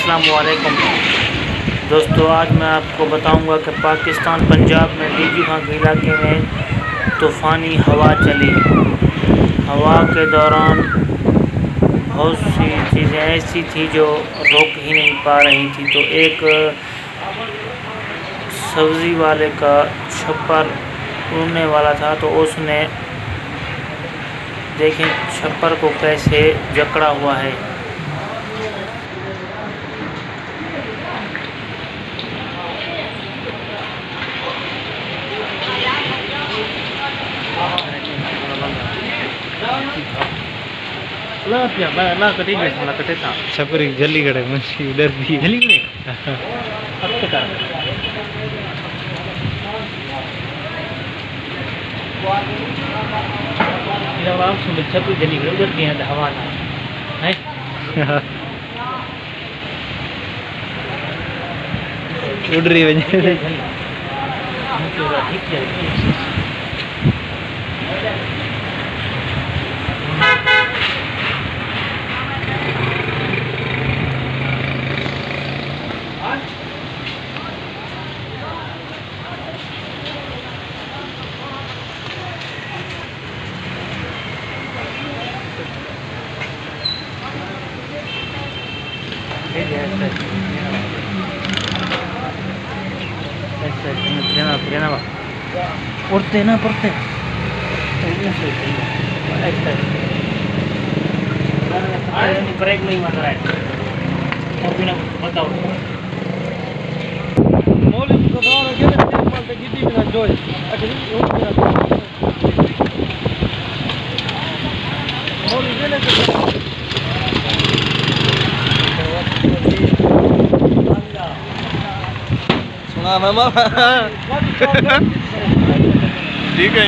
अस्सलामु अलैकुम दोस्तों, आज मैं आपको बताऊंगा कि पाकिस्तान पंजाब में डीजी खां के इलाके में तूफ़ानी हवा चली। हवा के दौरान बहुत सी चीज़ें ऐसी थी जो रोक ही नहीं पा रही थी। तो एक सब्ज़ी वाले का छप्पर उड़ने वाला था, तो उसने देखें छप्पर को कैसे जकड़ा हुआ है। छपरी जल्दी कड़े मछली डर दी जल्दी कड़े अब तो कर छपरी जल्दी कड़े उधर दिया हवा ना है उड़ रही वजह उड़ते ना पड़ते ब्रेक नहीं मार रहा है। बताओ सुना मामा ठीक है।